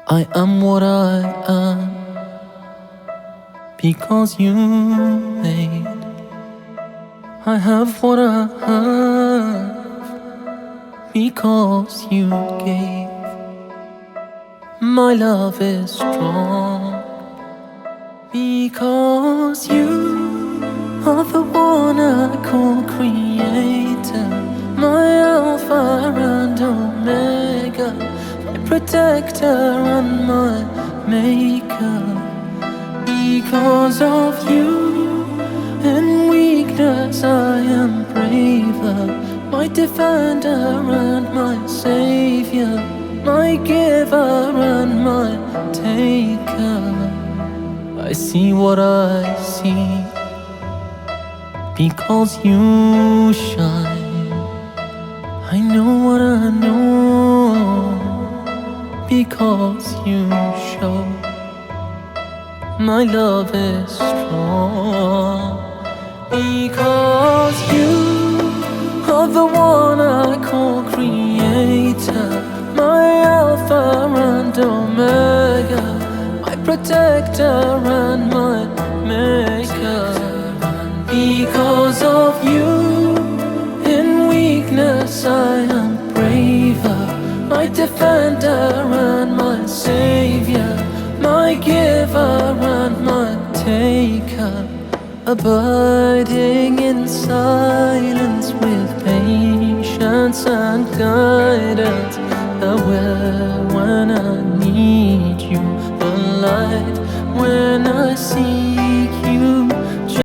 I am what I am because you made. I have what I have because you gave. My love is strong because you are the one I call creator, my Alpha and Omega, my protector and my maker. Because of you, in weakness I am braver, my defender and my savior, my giver and my taker. I see what I see because you shine. I know what I know because you show. My love is strong because you are the one I call creator, my Alpha and Omega, my protector and my maker. Because of you, in weakness I am braver, my defender and my savior, my giver and my taker. Abiding in silence with patience and guidance, aware when I need you, the light when I see